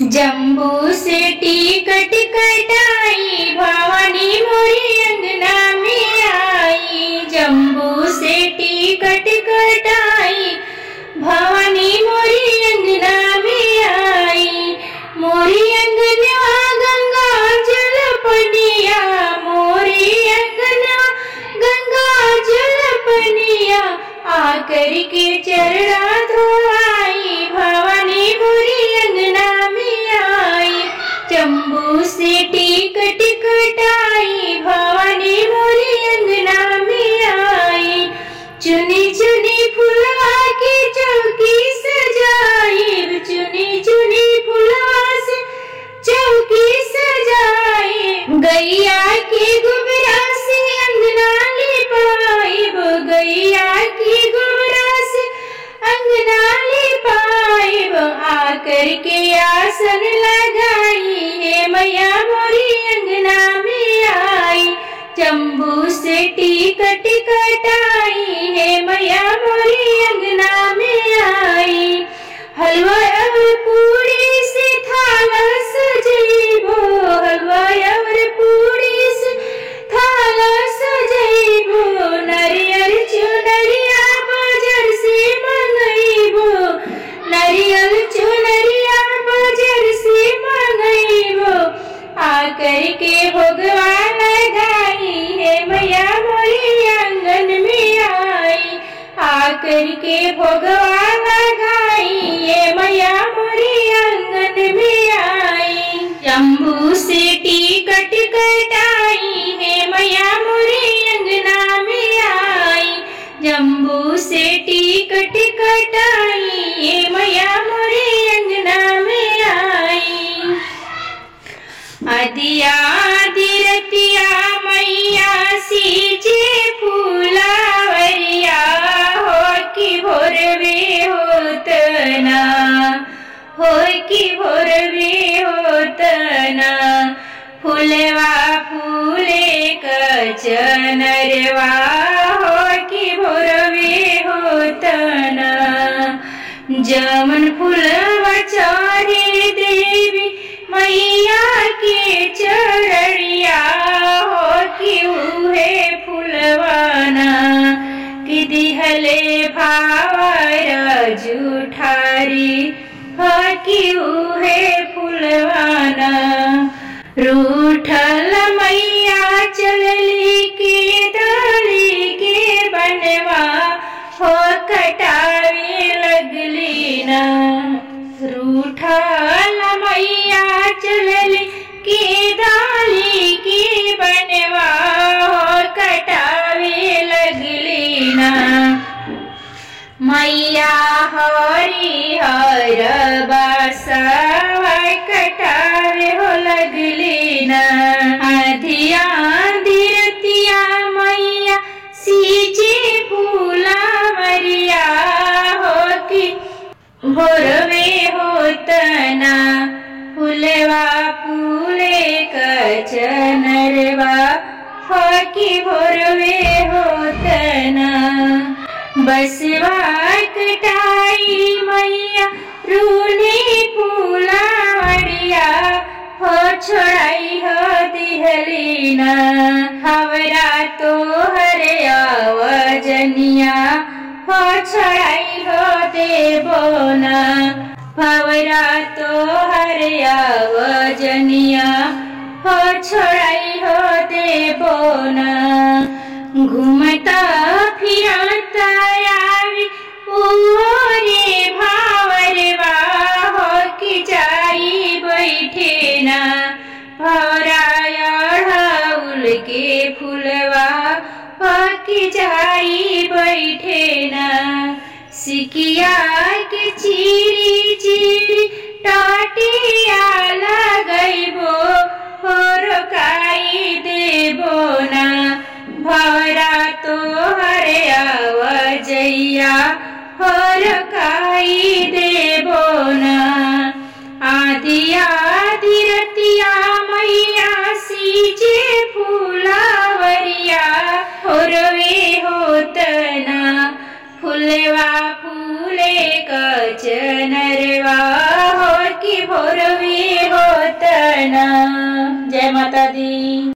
जम्बू से टिकट कटाई भवानी मोरी अंगना में आई। जम्बू से टिकट कटाई भवानी मोरी अंगना में आई। मोरी अंगना गंगा जल पनिया, मोरी अंगना गंगा जल पनिया, आकर के चरणा धोआई भवानी मोरी अंगना में आई। जम्बू से टिकट कटाई भवानी मोरी अंगना में आई। चुनी चुनी फुलवा की चौकी सजाई, चुनी चुनी फुलवा से चौकी सजाई। गैया की गुबरा से अंगना लिपाई, गैया की गुबरा से अंगना लिपाई। आकर के आसन लगाई हे मैया मोरी अंगना में आई। जम्बू से टिकट कटाई हे मैया मोरी अंगना में आई। हलवा और पूरी से थाला सजैबो, हलवा और पूरी से थाला सजैबो। नारियल चुनरिया बाजार से मंगैबो, नारियल चुनरिया बाजार से मंगैबो। आकर के भगवान गाई हे मैया मोरी आंगन में आई। आकर के भगवान गाई हे मैया मोरी आंगन में आई। जम्बू से टिकट कटाई हे मैया मोरी अंगना में आई। जम्बू से टिकट कटाई हे मैया मोरी अंगना में आई। आदिया दिरतिया मैया सींचे फूलावरिया, हो कि भोरवे होतना, हो कि भोरवे होतना। फूलवा फूले कचनरवा, हो कि भोरवे होतना। जमन फूलवा चारे देवी मैया के चरणिया, हो कि उहे फुलवाना। कि दिहले भावर जुठारी, हो कि उहे फुलवाना। रूठल मैया चलली के डाली के बनवा, हो कटावे लगली ना। रूठल मैया चलली के डाली के बनवा, हो कटावे लगली ना। मैया हरि हर बसवा कटावे हो लगली ना। आधिया दिरतिया मैया सींचे फूलावरिया, हो कि भोरवे होतना। फुलवा फूले कचनरवा, हो कि भोरवे होतना। बसवा कटाई मैया रूने फूलावरिया, हो छोड़ाई हो दिहलीना। हवरा तो हरे आवजनिया, हो छोड़ाई हो देबोना। भवरा तो हरे आवजनिया, हो छोड़ाई हो देबोना। घूमता फिरता आवी ओरे भावरवा, हो कि जाई बैठे ना। भवरा अड़हुल के फूलवा, हो कि जाई बैठे ना। सिकिया के चीरी चीरी टाटिया लगैबो, हो रोकाई देबो ना। भवरा तो हरे आवजैया, हो रोकाई देबो ना। आदिया दिरतिया मैया सींचे फूलावरिया, हो रोवे होतना। फुलवा फूले कचनरवा, हो कि भोरवे जय माता दी।